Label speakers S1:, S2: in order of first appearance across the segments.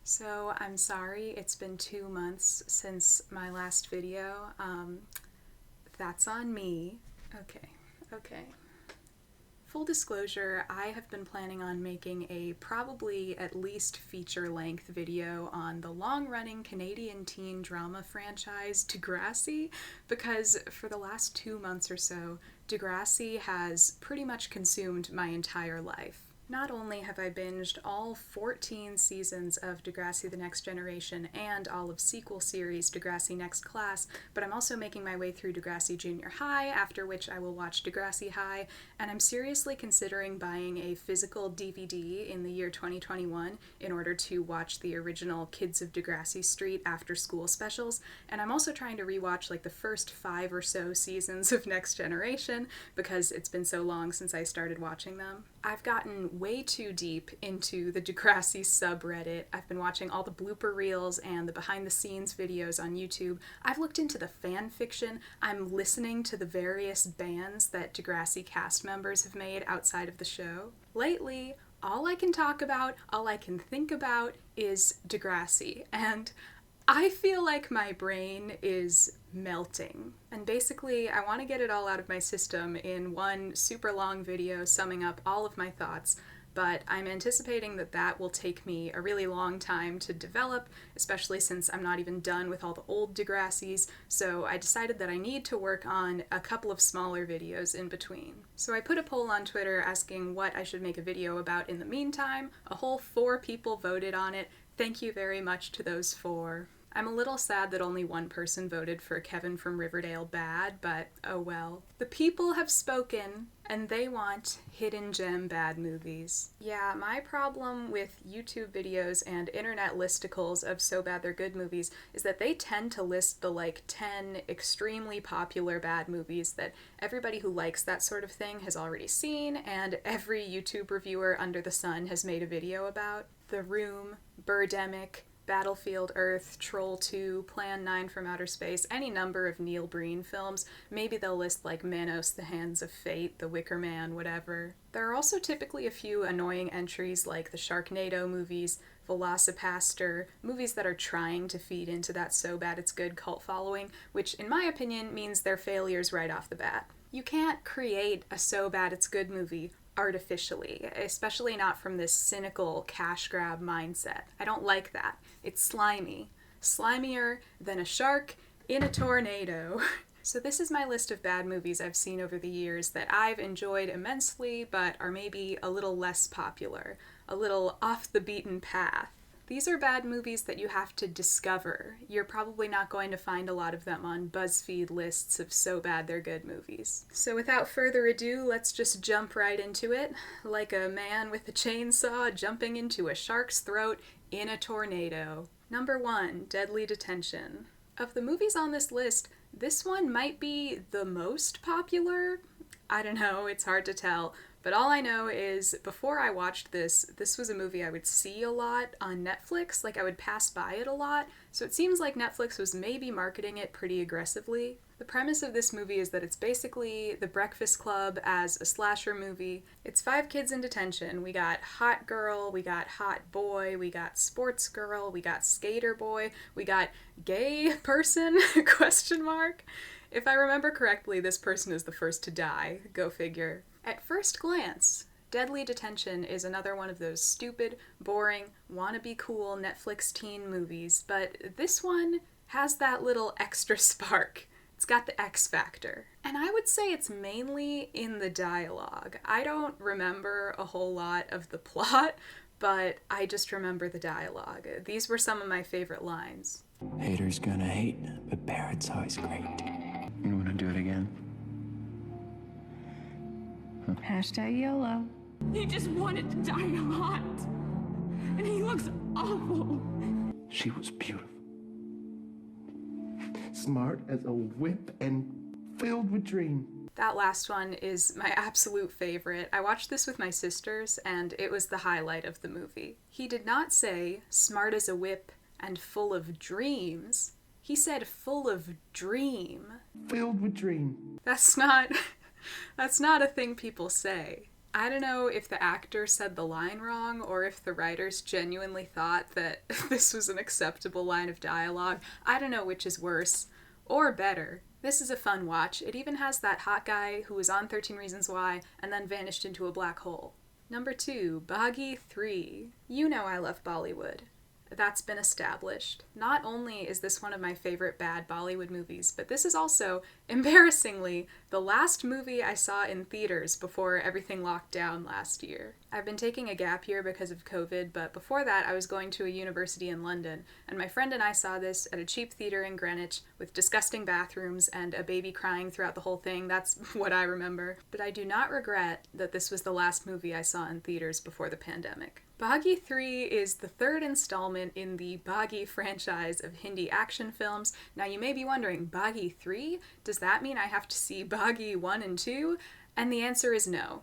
S1: So I'm sorry it's been 2 months since my last video. That's on me. Okay. Full disclosure, I have been planning on making a probably at least feature-length video on the long-running Canadian teen drama franchise Degrassi, because for the last 2 months or so, Degrassi has pretty much consumed my entire life. Not only have I binged all 14 seasons of Degrassi The Next Generation and all of sequel series Degrassi Next Class, but I'm also making my way through Degrassi Junior High, after which I will watch Degrassi High, and I'm seriously considering buying a physical DVD in the year 2021 in order to watch the original Kids of Degrassi Street after school specials, and I'm also trying to rewatch like the first 5 or so seasons of Next Generation because it's been so long since I started watching them. I've gotten way too deep into the Degrassi subreddit. I've been watching all the blooper reels and the behind the scenes videos on YouTube. I've looked into the fan fiction. I'm listening to the various bands that Degrassi cast members have made outside of the show. Lately, all I can talk about, all I can think about is Degrassi, and I feel like my brain is melting. And basically, I want to get it all out of my system in one super long video summing up all of my thoughts, but I'm anticipating that that will take me a really long time to develop, especially since I'm not even done with all the old Degrassis, so I decided that I need to work on a couple of smaller videos in between. So I put a poll on Twitter asking what I should make a video about in the meantime. A whole 4 people voted on it. Thank you very much to those 4. I'm a little sad that only one person voted for Kevin from Riverdale bad, but oh well. The people have spoken, and they want hidden gem bad movies. Yeah, my problem with YouTube videos and internet listicles of so bad they're good movies is that they tend to list the 10 extremely popular bad movies that everybody who likes that sort of thing has already seen, and every YouTube reviewer under the sun has made a video about. The Room, Birdemic, Battlefield Earth, Troll 2, Plan 9 from Outer Space, any number of Neil Breen films. Maybe they'll list Manos, The Hands of Fate, The Wicker Man, whatever. There are also typically a few annoying entries like the Sharknado movies, Velocipaster, movies that are trying to feed into that so bad it's good cult following, which in my opinion means they're failures right off the bat. You can't create a so bad it's good movie artificially, especially not from this cynical cash grab mindset. I don't like that. It's slimy. Slimier than a shark in a tornado. So this is my list of bad movies I've seen over the years that I've enjoyed immensely but are maybe a little less popular, a little off the beaten path. These are bad movies that you have to discover. You're probably not going to find a lot of them on BuzzFeed lists of so bad they're good movies. So without further ado, let's just jump right into it, like a man with a chainsaw jumping into a shark's throat in a tornado. Number 1, Deadly Detention. Of the movies on this list, this one might be the most popular. I don't know, it's hard to tell. But all I know is, before I watched this was a movie I would see a lot on Netflix, I would pass by it a lot, so it seems like Netflix was maybe marketing it pretty aggressively. The premise of this movie is that it's basically The Breakfast Club as a slasher movie. It's 5 kids in detention. We got hot girl, we got hot boy, we got sports girl, we got skater boy, we got gay person, question mark. If I remember correctly, this person is the first to die, go figure. At first glance, Deadly Detention is another one of those stupid, boring, wanna-be-cool Netflix teen movies, but this one has that little extra spark. It's got the X factor. And I would say it's mainly in the dialogue. I don't remember a whole lot of the plot, but I just remember the dialogue. These were some of my favorite lines.
S2: Haters gonna hate, but Barrett's always great. You wanna do it again?
S3: Hashtag YOLO.
S4: He just wanted to die hot. And he looks awful.
S5: She was beautiful. Smart as a whip and filled with dream.
S1: That last one is my absolute favorite. I watched this with my sisters, and it was the highlight of the movie. He did not say smart as a whip and full of dreams. He said full of dream.
S5: Filled with dream.
S1: That's not a thing people say. I don't know if the actor said the line wrong or if the writers genuinely thought that this was an acceptable line of dialogue. I don't know which is worse. Or better. This is a fun watch. It even has that hot guy who was on 13 Reasons Why and then vanished into a black hole. Number 2, Baaghi 3. You know I love Bollywood. That's been established. Not only is this one of my favorite bad Bollywood movies, but this is also, embarrassingly, the last movie I saw in theaters before everything locked down last year. I've been taking a gap year because of COVID, but before that I was going to a university in London, and my friend and I saw this at a cheap theater in Greenwich with disgusting bathrooms and a baby crying throughout the whole thing. That's what I remember. But I do not regret that this was the last movie I saw in theaters before the pandemic. Baaghi 3 is the third installment in the Baaghi franchise of Hindi action films. Now you may be wondering, Baaghi 3? Does that mean I have to see Baaghi 1 and 2? And the answer is no,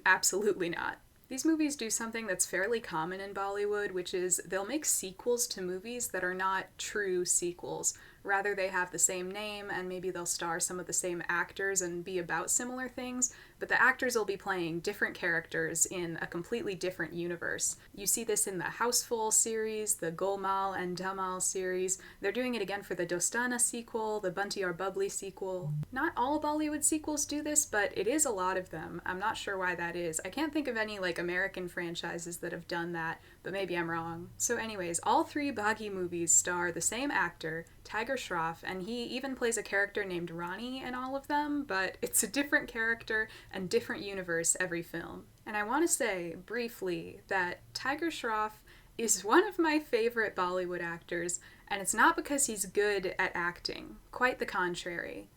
S1: absolutely not. These movies do something that's fairly common in Bollywood, which is they'll make sequels to movies that are not true sequels. Rather, they have the same name and maybe they'll star some of the same actors and be about similar things, but the actors will be playing different characters in a completely different universe. You see this in the Houseful series, the Golmaal and Dhamal series. They're doing it again for the Dostana sequel, the Bunty Aur Bubbly sequel. Not all Bollywood sequels do this, but it is a lot of them. I'm not sure why that is. I can't think of any American franchises that have done that, but maybe I'm wrong. So anyways, all 3 Baaghi movies star the same actor, Tiger Shroff, and he even plays a character named Ronnie in all of them, but it's a different character and different universe every film. And I want to say, briefly, that Tiger Shroff is one of my favorite Bollywood actors, and it's not because he's good at acting. Quite the contrary.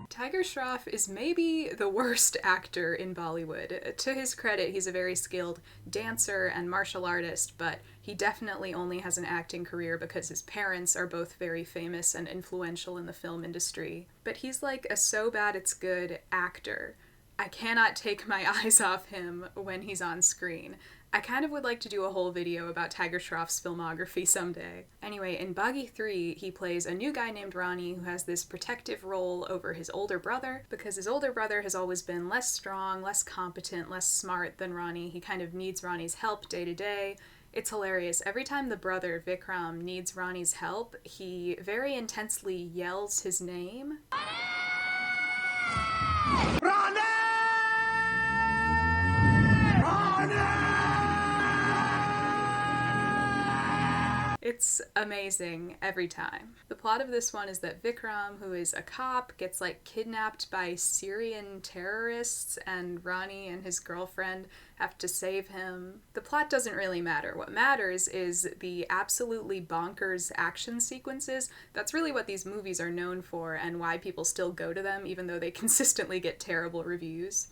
S1: Tiger Shroff is maybe the worst actor in Bollywood. To his credit, he's a very skilled dancer and martial artist, but he definitely only has an acting career because his parents are both very famous and influential in the film industry. But he's like a so bad it's good actor. I cannot take my eyes off him when he's on screen. I kind of would like to do a whole video about Tiger Shroff's filmography someday. Anyway, in Baaghi 3, he plays a new guy named Ronnie who has this protective role over his older brother, because his older brother has always been less strong, less competent, less smart than Ronnie. He kind of needs Ronnie's help day to day. It's hilarious. Every time the brother, Vikram, needs Ronnie's help, he very intensely yells his name. Ronnie! It's amazing every time. The plot of this one is that Vikram, who is a cop, gets kidnapped by Syrian terrorists, and Ronnie and his girlfriend have to save him. The plot doesn't really matter. What matters is the absolutely bonkers action sequences. That's really what these movies are known for and why people still go to them even though they consistently get terrible reviews.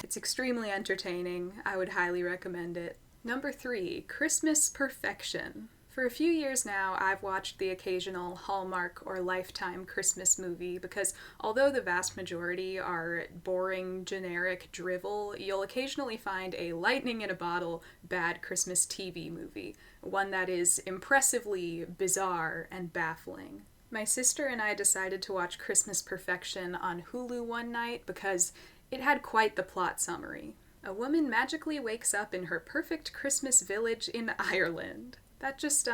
S1: It's extremely entertaining. I would highly recommend it. Number 3, Christmas Perfection. For a few years now, I've watched the occasional Hallmark or Lifetime Christmas movie because although the vast majority are boring, generic drivel, you'll occasionally find a lightning-in-a-bottle bad Christmas TV movie, one that is impressively bizarre and baffling. My sister and I decided to watch Christmas Perfection on Hulu one night because it had quite the plot summary. A woman magically wakes up in her perfect Christmas village in Ireland. That just,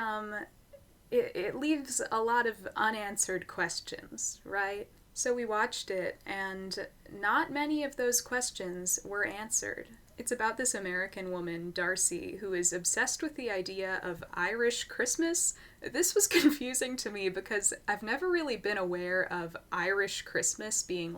S1: it leaves a lot of unanswered questions, right? So we watched it, and not many of those questions were answered. It's about this American woman, Darcy, who is obsessed with the idea of Irish Christmas. This was confusing to me because I've never really been aware of Irish Christmas being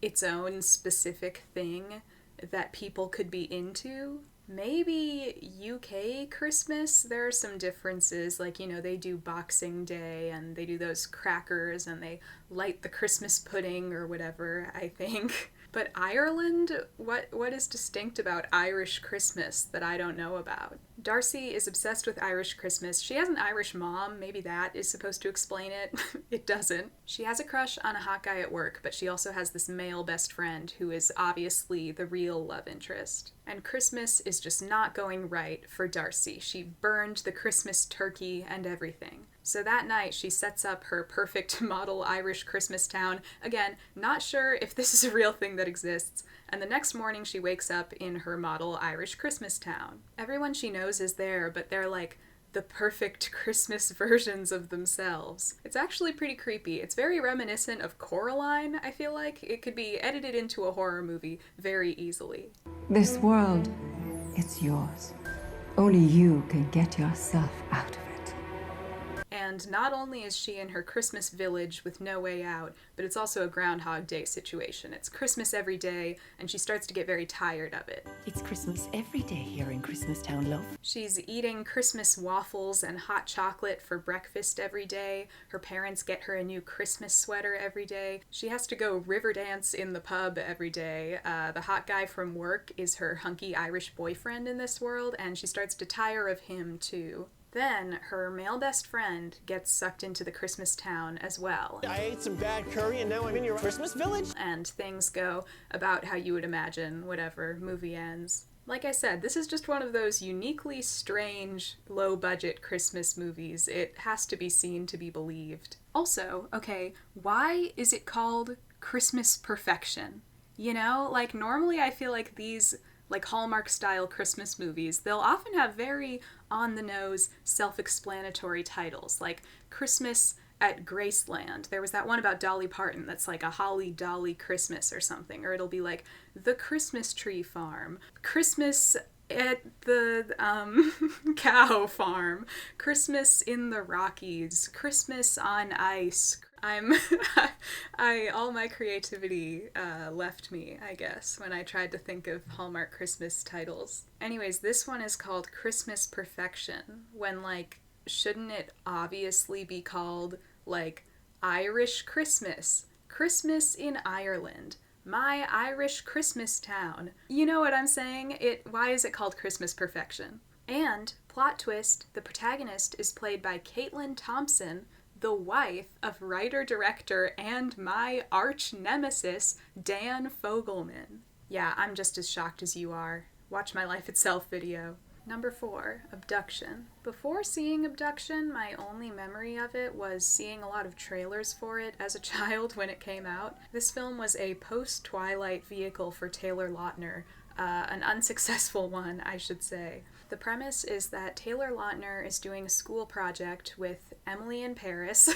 S1: its own specific thing that people could be into. Maybe UK Christmas, there are some differences, they do Boxing Day and they do those crackers and they light the Christmas pudding or whatever, I think. But Ireland, what is distinct about Irish Christmas that I don't know about? Darcy is obsessed with Irish Christmas. She has an Irish mom. Maybe that is supposed to explain it. It doesn't. She has a crush on a hot guy at work, but she also has this male best friend who is obviously the real love interest. And Christmas is just not going right for Darcy. She burned the Christmas turkey and everything. So that night, she sets up her perfect model Irish Christmas town. Again, not sure if this is a real thing that exists. And the next morning, she wakes up in her model Irish Christmas town. Everyone she knows is there, but they're like the perfect Christmas versions of themselves. It's actually pretty creepy. It's very reminiscent of Coraline, I feel like. It could be edited into a horror movie very easily.
S3: This world, it's yours. Only you can get yourself out of it.
S1: And not only is she in her Christmas village with no way out, but it's also a Groundhog Day situation. It's Christmas every day, and she starts to get very tired of it.
S6: It's Christmas every day here in Christmas Town, love.
S1: She's eating Christmas waffles and hot chocolate for breakfast every day. Her parents get her a new Christmas sweater every day. She has to go river dance in the pub every day. The hot guy from work is her hunky Irish boyfriend in this world, and she starts to tire of him too. Then, her male best friend gets sucked into the Christmas town as well.
S7: I ate some bad curry and now I'm in your Christmas village?
S1: And things go about how you would imagine, whatever, movie ends. Like I said, this is just one of those uniquely strange, low-budget Christmas movies. It has to be seen to be believed. Also, okay, why is it called Christmas Perfection? You know, like, normally I feel like these like Hallmark-style Christmas movies, they'll often have very on-the-nose, self-explanatory titles, like Christmas at Graceland. There was that one about Dolly Parton that's like a Holly Dolly Christmas or something, or it'll be like The Christmas Tree Farm, Christmas at the cow farm, Christmas in the Rockies, Christmas on ice. All my creativity left me, I guess, when I tried to think of Hallmark Christmas titles. Anyways, this one is called Christmas Perfection, when, like, shouldn't it obviously be called, like, Irish Christmas, Christmas in Ireland, my Irish Christmas town? You know what I'm saying? Why is it called Christmas Perfection? And, plot twist, the protagonist is played by Caitlin Thompson, the wife of writer-director and my arch-nemesis, Dan Fogelman. Yeah, I'm just as shocked as you are. Watch my Life Itself video. Number 4, Abduction. Before seeing Abduction, my only memory of it was seeing a lot of trailers for it as a child when it came out. This film was a post-Twilight vehicle for Taylor Lautner, an unsuccessful one, I should say. The premise is that Taylor Lautner is doing a school project with Emily in Paris,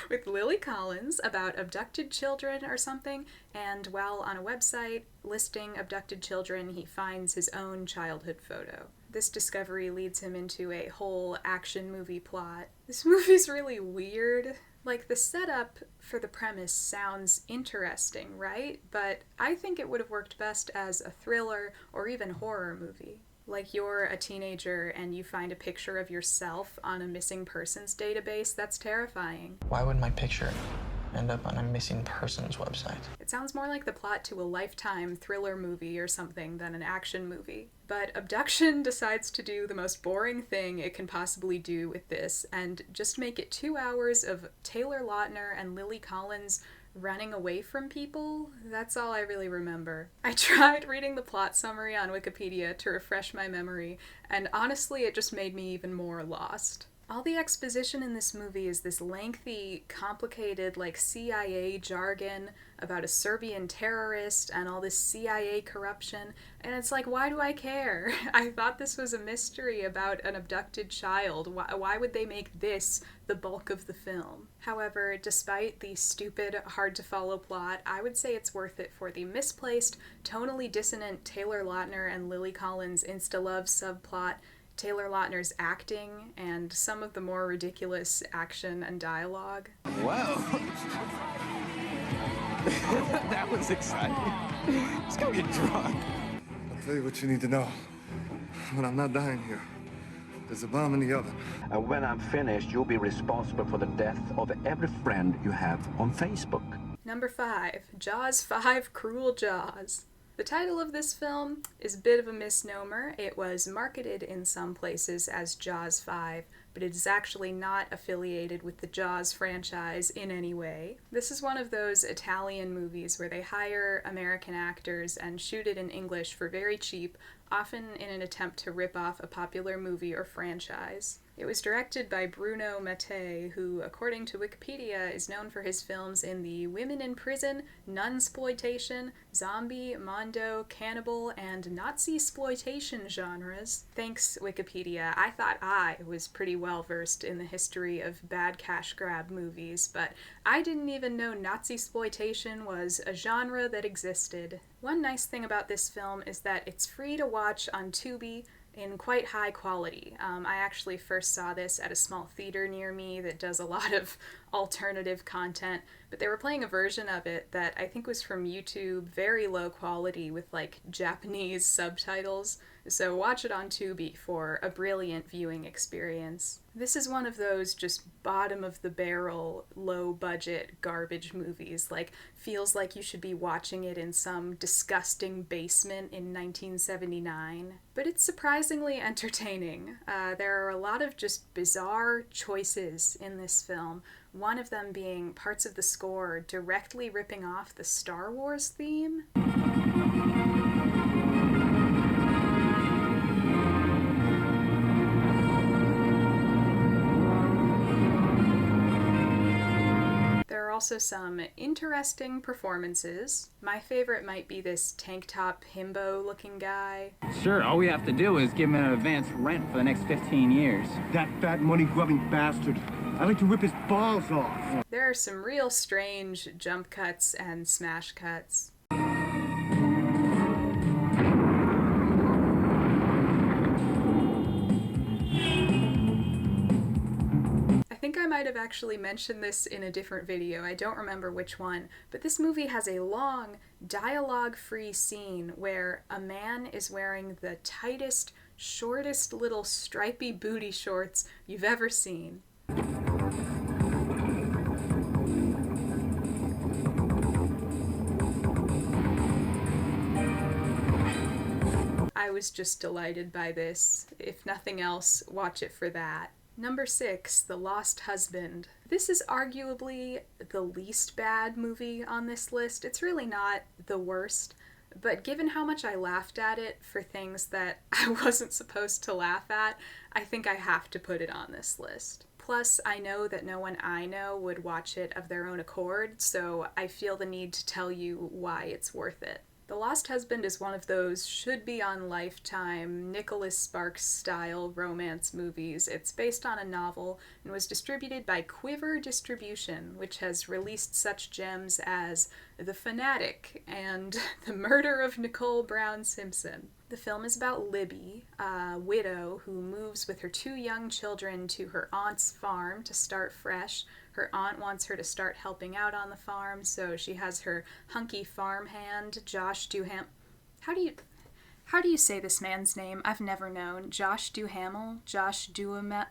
S1: with Lily Collins about abducted children or something, and while on a website listing abducted children, he finds his own childhood photo. This discovery leads him into a whole action movie plot. This movie's really weird. Like, the setup for the premise sounds interesting, right? But I think it would have worked best as a thriller or even horror movie. Like, you're a teenager and you find a picture of yourself on a missing persons database. That's terrifying.
S8: Why would my picture end up on a missing persons website?
S1: It sounds more like the plot to a Lifetime thriller movie or something than an action movie. But Abduction decides to do the most boring thing it can possibly do with this and just make it 2 hours of Taylor Lautner and Lily Collins running away from people. That's all I really remember. I tried reading the plot summary on Wikipedia to refresh my memory, and honestly it just made me even more lost. All the exposition in this movie is this lengthy, complicated, like, CIA jargon about a Serbian terrorist and all this CIA corruption, and it's like, why do I care? I thought this was a mystery about an abducted child. Why would they make this the bulk of the film? However, despite the stupid, hard-to-follow plot, I would say it's worth it for the misplaced, tonally dissonant Taylor Lautner and Lily Collins insta-love subplot, Taylor Lautner's acting, and some of the more ridiculous action and dialogue.
S2: Wow. That was exciting. Let's go get drunk.
S5: I'll tell you what you need to know. When I'm not dying here, there's a bomb in the oven.
S9: And when I'm finished, you'll be responsible for the death of every friend you have on Facebook.
S1: Number 5, Jaws 5, Cruel Jaws. The title of this film is a bit of a misnomer. It was marketed in some places as Jaws 5, but it is actually not affiliated with the Jaws franchise in any way. This is one of those Italian movies where they hire American actors and shoot it in English for very cheap, often in an attempt to rip off a popular movie or franchise. It was directed by Bruno Mattei, who, according to Wikipedia, is known for his films in the women in prison, nunsploitation, zombie, mondo, cannibal, and Nazi-sploitation genres. Thanks, Wikipedia. I thought I was pretty well versed in the history of bad cash grab movies, but I didn't even know Nazi-sploitation was a genre that existed. One nice thing about this film is that it's free to watch on Tubi, in quite high quality. I actually first saw this at a small theater near me that does a lot of alternative content, but they were playing a version of it that I think was from YouTube, very low quality with like Japanese subtitles, so watch it on Tubi for a brilliant viewing experience. This is one of those just bottom of the barrel, low budget garbage movies, like feels like you should be watching it in some disgusting basement in 1979. But it's surprisingly entertaining. There are a lot of just bizarre choices in this film, one of them being parts of the score directly ripping off the Star Wars theme. There are also some interesting performances. My favorite might be this tank top himbo looking guy.
S10: Sure, all we have to do is give him an advance rent for the next 15 years.
S5: That fat money-grubbing bastard. I'd like to rip his balls off.
S1: There are some real strange jump cuts and smash cuts. I think I might have actually mentioned this in a different video, I don't remember which one, but this movie has a long, dialogue-free scene where a man is wearing the tightest, shortest little stripy booty shorts you've ever seen. I was just delighted by this. If nothing else, watch it for that. Number 6, The Lost Husband. This is arguably the least bad movie on this list. It's really not the worst, but given how much I laughed at it for things that I wasn't supposed to laugh at, I think I have to put it on this list. Plus, I know that no one I know would watch it of their own accord, so I feel the need to tell you why it's worth it. The Lost Husband is one of those should-be-on Lifetime, Nicholas Sparks-style romance movies. It's based on a novel and was distributed by Quiver Distribution, which has released such gems as The Fanatic and The Murder of Nicole Brown Simpson. The film is about Libby, a widow who moves with her 2 young children to her aunt's farm to start fresh. Her aunt wants her to start helping out on the farm, so she has her hunky farmhand, Josh Duhamel. How do you say this man's name? I've never known. Josh Duhamel? Josh Duhamel?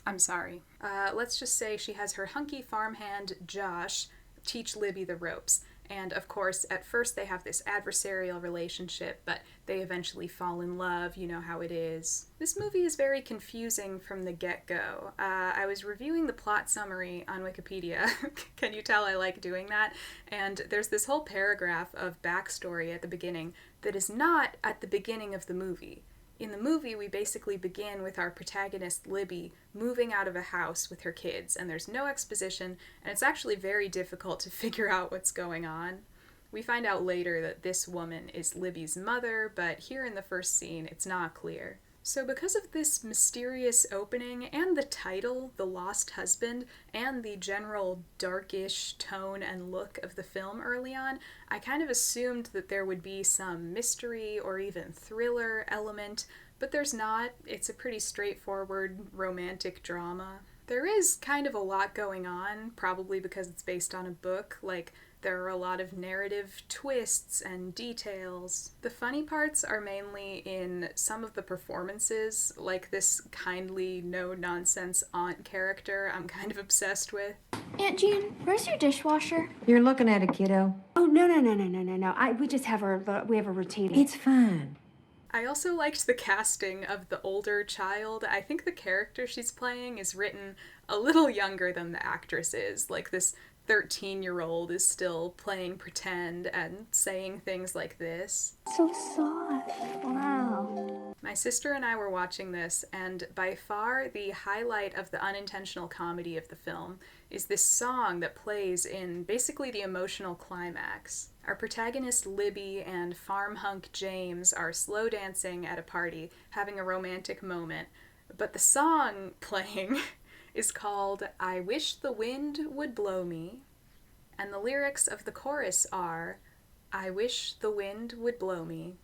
S1: I'm sorry. Let's just say she has her hunky farmhand, Josh, teach Libby the ropes. And of course, at first they have this adversarial relationship, but they eventually fall in love, you know how it is. This movie is very confusing from the get-go. I was reviewing the plot summary on Wikipedia. Can you tell I like doing that? And there's this whole paragraph of backstory at the beginning that is not at the beginning of the movie. In the movie, we basically begin with our protagonist, Libby, moving out of a house with her kids, and there's no exposition, and it's actually very difficult to figure out what's going on. We find out later that this woman is Libby's mother, but here in the first scene, it's not clear. So because of this mysterious opening, and the title, The Lost Husband, and the general darkish tone and look of the film early on, I kind of assumed that there would be some mystery or even thriller element, but there's not. It's a pretty straightforward romantic drama. There is kind of a lot going on, probably because it's based on a book, like there are a lot of narrative twists and details. The funny parts are mainly in some of the performances, like this kindly, no-nonsense aunt character I'm kind of obsessed with.
S11: Aunt Jean, where's your dishwasher?
S3: You're looking at it, kiddo.
S11: Oh, no. We just have we have a routine.
S3: It's fine.
S1: I also liked the casting of the older child. I think the character she's playing is written a little younger than the actress is. Like, this 13-year-old is still playing pretend and saying things like this.
S11: So soft. Wow.
S1: My sister and I were watching this, and by far the highlight of the unintentional comedy of the film is this song that plays in basically the emotional climax. Our protagonist Libby and farm hunk James are slow dancing at a party, having a romantic moment, but the song playing is called I Wish the Wind Would Blow Me, and the lyrics of the chorus are I wish the wind would blow me.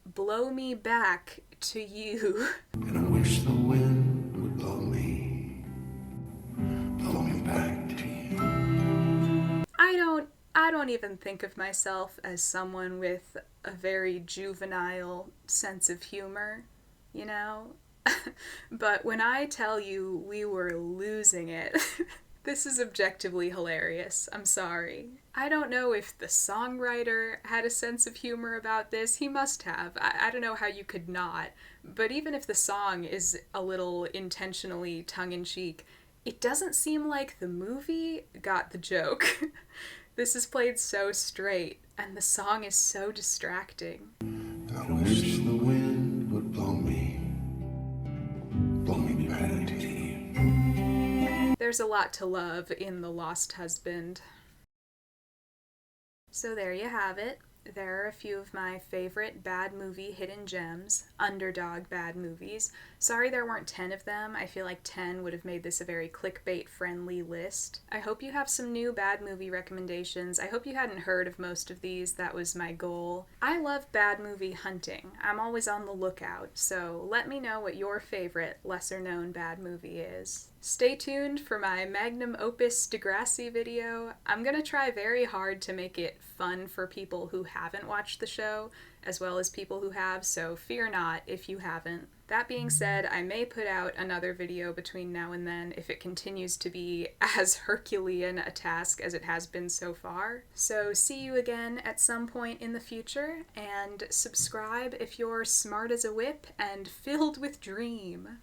S1: Blow me back to you.
S2: And I wish the wind would blow me back to you.
S1: I don't even think of myself as someone with a very juvenile sense of humor, you know? But when I tell you we were losing it, this is objectively hilarious. I'm sorry. I don't know if the songwriter had a sense of humor about this. He must have. I don't know how you could not. But even if the song is a little intentionally tongue-in-cheek, it doesn't seem like the movie got the joke. This is played so straight, and the song is so distracting.
S2: I wish the wind would blow me back to you.
S1: There's a lot to love in The Lost Husband. So there you have it. There are a few of my favorite bad movie hidden gems, underdog bad movies. Sorry there weren't 10 of them. I feel like 10 would have made this a very clickbait-friendly list. I hope you have some new bad movie recommendations. I hope you hadn't heard of most of these. That was my goal. I love bad movie hunting. I'm always on the lookout, so let me know what your favorite lesser-known bad movie is. Stay tuned for my magnum opus Degrassi video. I'm gonna try very hard to make it fun for people who haven't watched the show, as well as people who have, so fear not if you haven't. That being said, I may put out another video between now and then if it continues to be as Herculean a task as it has been so far. So see you again at some point in the future, and subscribe if you're smart as a whip and filled with dream.